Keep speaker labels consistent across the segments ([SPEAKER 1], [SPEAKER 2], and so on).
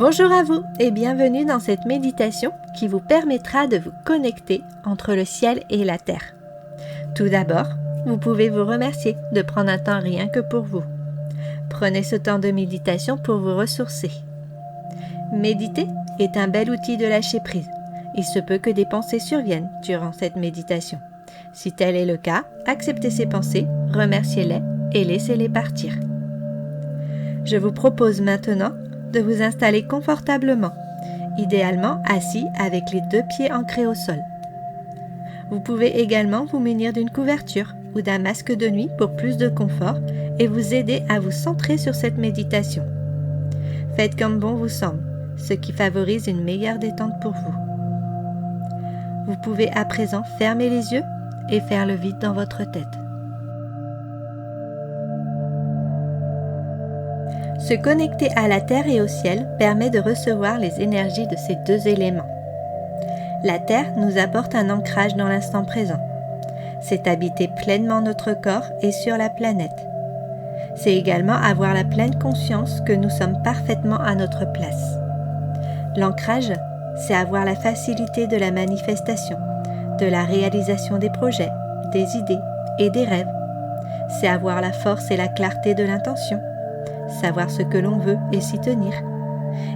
[SPEAKER 1] Bonjour à vous et bienvenue dans cette méditation qui vous permettra de vous connecter entre le ciel et la terre. Tout d'abord, vous pouvez vous remercier de prendre un temps rien que pour vous. Prenez ce temps de méditation pour vous ressourcer. Méditer est un bel outil de lâcher prise. Il se peut que des pensées surviennent durant cette méditation. Si tel est le cas, acceptez ces pensées, remerciez-les et laissez-les partir. Je vous propose maintenant de vous installer confortablement, idéalement assis avec les 2 pieds ancrés au sol. Vous pouvez également vous munir d'une couverture ou d'un masque de nuit pour plus de confort et vous aider à vous centrer sur cette méditation. Faites comme bon vous semble, ce qui favorise une meilleure détente pour vous. Vous pouvez à présent fermer les yeux et faire le vide dans votre tête. Se connecter à la terre et au ciel permet de recevoir les énergies de ces 2 éléments. La terre nous apporte un ancrage dans l'instant présent. C'est habiter pleinement notre corps et sur la planète. C'est également avoir la pleine conscience que nous sommes parfaitement à notre place. L'ancrage, c'est avoir la facilité de la manifestation, de la réalisation des projets, des idées et des rêves. C'est avoir la force et la clarté de l'intention, savoir ce que l'on veut et s'y tenir.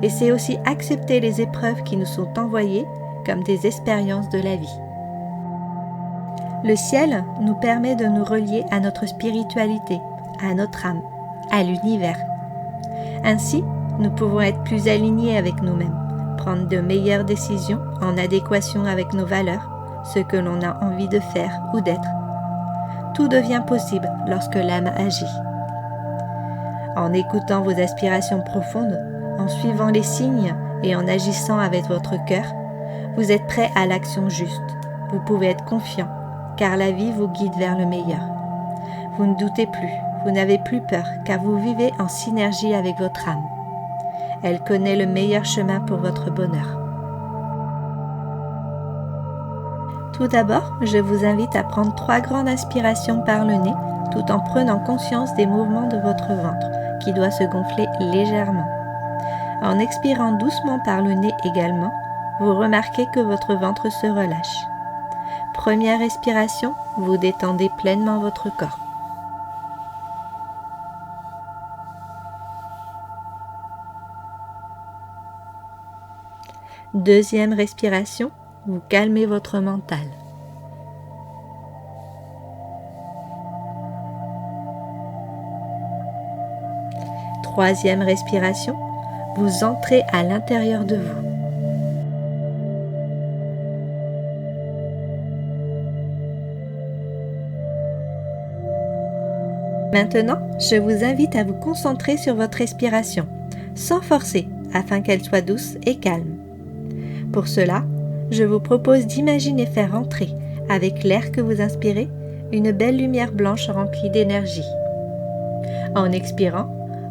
[SPEAKER 1] Et c'est aussi accepter les épreuves qui nous sont envoyées comme des expériences de la vie. Le ciel nous permet de nous relier à notre spiritualité, à notre âme, à l'univers. Ainsi, nous pouvons être plus alignés avec nous-mêmes, prendre de meilleures décisions en adéquation avec nos valeurs, ce que l'on a envie de faire ou d'être. Tout devient possible lorsque l'âme agit. En écoutant vos aspirations profondes, en suivant les signes et en agissant avec votre cœur, vous êtes prêt à l'action juste. Vous pouvez être confiant, car la vie vous guide vers le meilleur. Vous ne doutez plus, vous n'avez plus peur, car vous vivez en synergie avec votre âme. Elle connaît le meilleur chemin pour votre bonheur. Tout d'abord, je vous invite à prendre 3 grandes inspirations par le nez, tout en prenant conscience des mouvements de votre ventre, qui doit se gonfler légèrement. En expirant doucement par le nez également, vous remarquez que votre ventre se relâche. Première respiration, vous détendez pleinement votre corps. Deuxième respiration, vous calmez votre mental. Troisième respiration, vous entrez à l'intérieur de vous. Maintenant, je vous invite à vous concentrer sur votre respiration, sans forcer, afin qu'elle soit douce et calme. Pour cela, je vous propose d'imaginer faire entrer, avec l'air que vous inspirez, une belle lumière blanche remplie d'énergie. En expirant,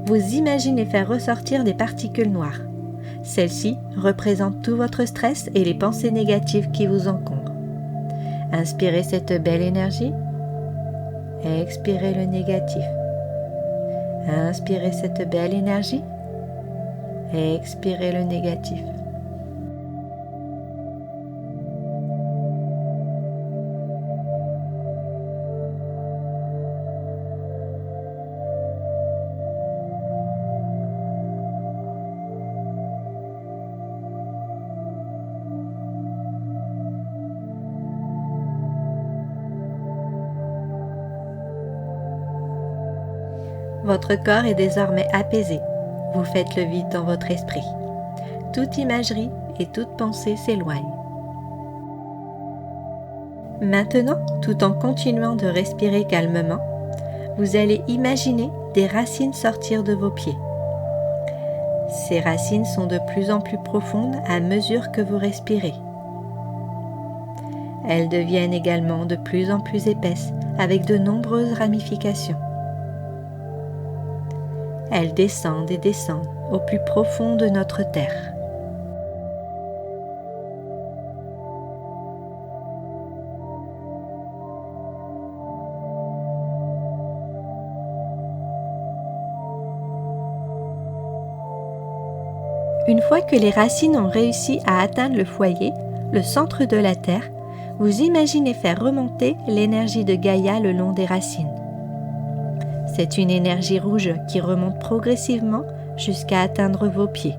[SPEAKER 1] vous imaginez faire ressortir des particules noires. Celles-ci représentent tout votre stress et les pensées négatives qui vous encombrent. Inspirez cette belle énergie. Expirez le négatif. Inspirez cette belle énergie. Expirez le négatif. Votre corps est désormais apaisé. Vous faites le vide dans votre esprit. Toute imagerie et toute pensée s'éloigne. Maintenant, tout en continuant de respirer calmement, vous allez imaginer des racines sortir de vos pieds. Ces racines sont de plus en plus profondes à mesure que vous respirez. Elles deviennent également de plus en plus épaisses avec de nombreuses ramifications. Elles descendent et descendent au plus profond de notre terre. Une fois que les racines ont réussi à atteindre le foyer, le centre de la Terre, vous imaginez faire remonter l'énergie de Gaïa le long des racines. C'est une énergie rouge qui remonte progressivement jusqu'à atteindre vos pieds.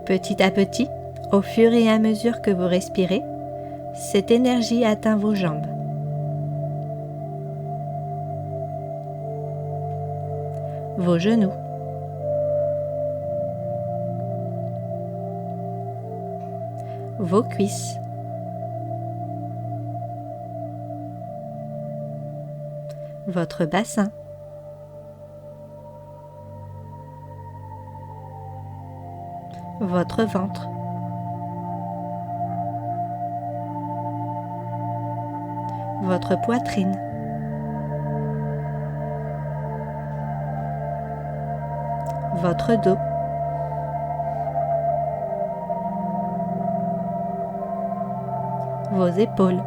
[SPEAKER 1] Petit à petit, au fur et à mesure que vous respirez, cette énergie atteint vos jambes. Vos genoux. Vos cuisses. Votre bassin. Votre ventre. Votre poitrine. Votre dos. Vos épaules.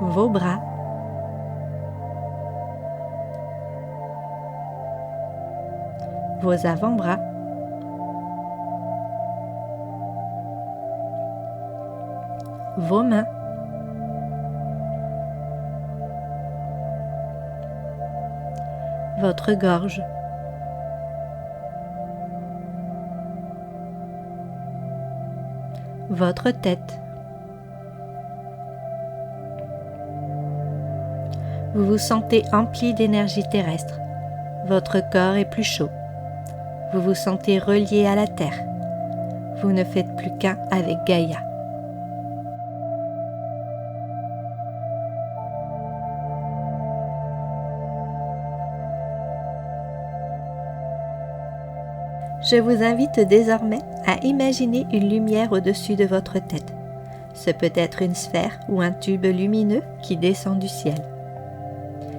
[SPEAKER 1] Vos bras. Vos avant-bras. Vos mains. Votre gorge. Votre tête. Vous vous sentez empli d'énergie terrestre. Votre corps est plus chaud. Vous vous sentez relié à la Terre. Vous ne faites plus qu'un avec Gaïa. Je vous invite désormais à imaginer une lumière au-dessus de votre tête. Ce peut être une sphère ou un tube lumineux qui descend du ciel.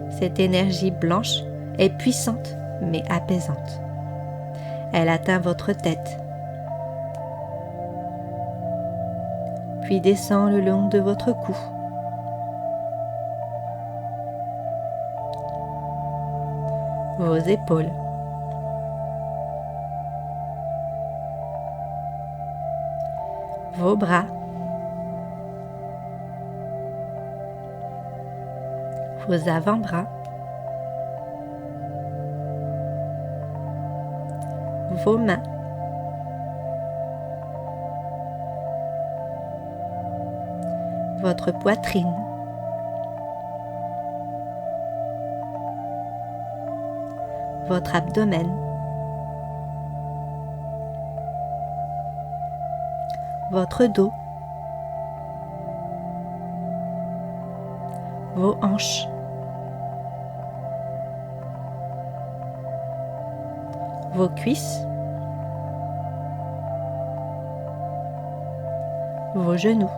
[SPEAKER 1] Cette énergie blanche est puissante mais apaisante. Elle atteint votre tête, puis descend le long de votre cou. Vos épaules. Vos bras. Vos avant-bras. Vos mains. Votre poitrine. Votre abdomen. Votre dos. Vos hanches. Vos cuisses. Vos genoux.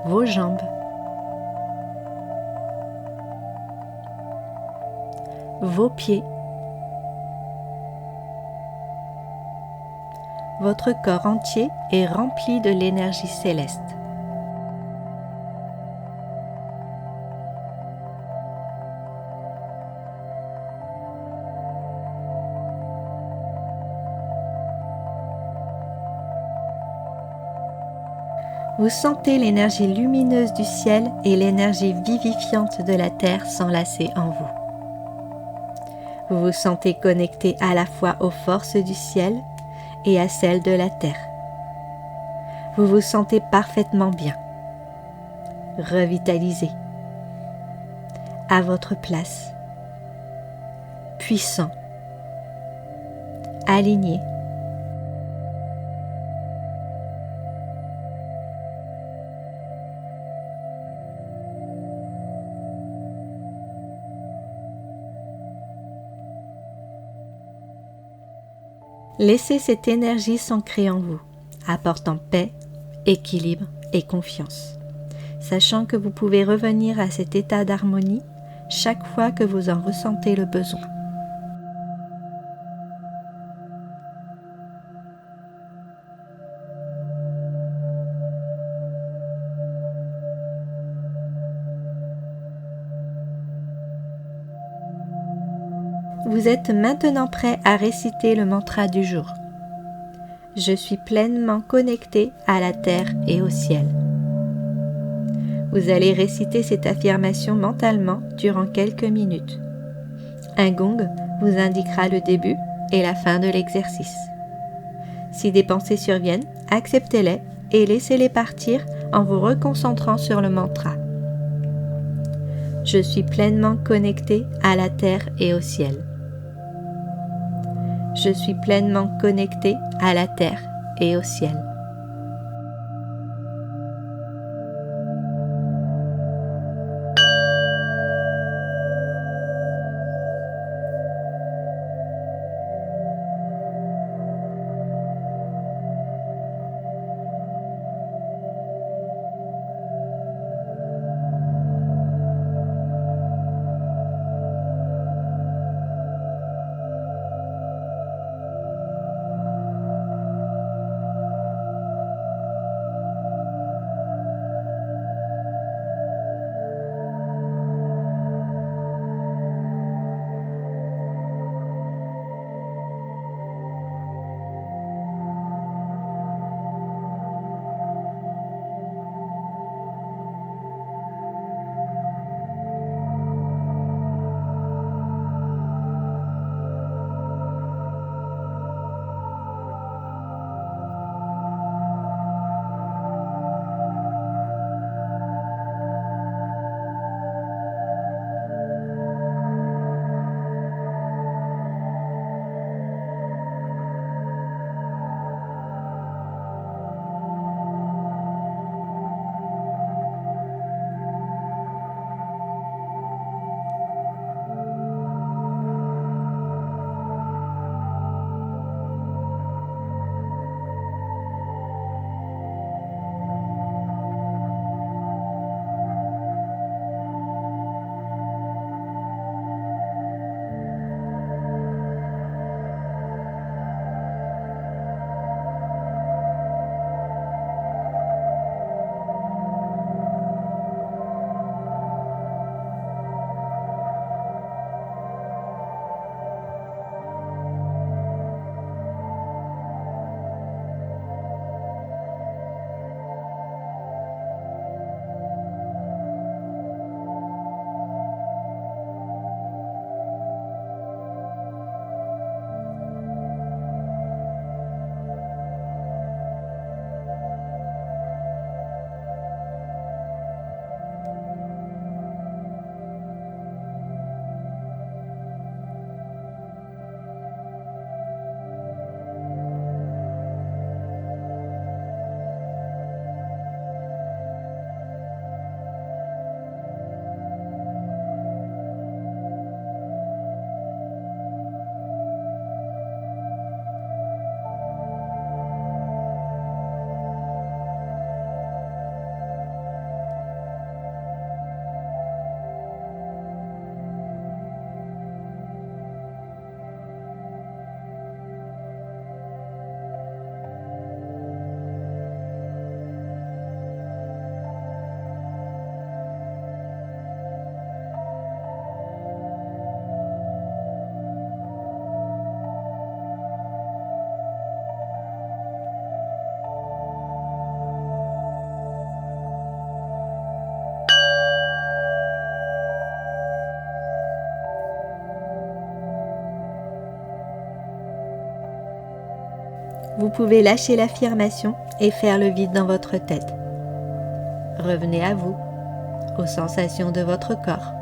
[SPEAKER 1] Vos jambes. Vos pieds. Votre corps entier est rempli de l'énergie céleste. Vous sentez l'énergie lumineuse du ciel et l'énergie vivifiante de la terre s'enlacer en vous. Vous vous sentez connecté à la fois aux forces du ciel et à celles de la terre. Vous vous sentez parfaitement bien, revitalisé, à votre place, puissant, aligné. Laissez cette énergie s'ancrer en vous, apportant paix, équilibre et confiance, sachant que vous pouvez revenir à cet état d'harmonie chaque fois que vous en ressentez le besoin. Vous êtes maintenant prêt à réciter le mantra du jour. Je suis pleinement connecté à la terre et au ciel. Vous allez réciter cette affirmation mentalement durant quelques minutes. Un gong vous indiquera le début et la fin de l'exercice. Si des pensées surviennent, acceptez-les et laissez-les partir en vous reconcentrant sur le mantra. Je suis pleinement connecté à la terre et au ciel. Je suis pleinement connecté à la terre et au ciel. Vous pouvez lâcher l'affirmation et faire le vide dans votre tête. Revenez à vous, aux sensations de votre corps,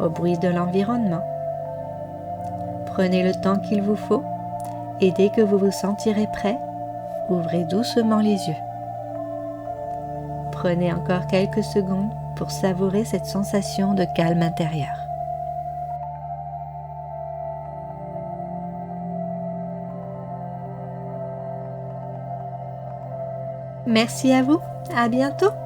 [SPEAKER 1] au bruit de l'environnement. Prenez le temps qu'il vous faut et dès que vous vous sentirez prêt, ouvrez doucement les yeux. Prenez encore quelques secondes pour savourer cette sensation de calme intérieur. Merci à vous, à bientôt!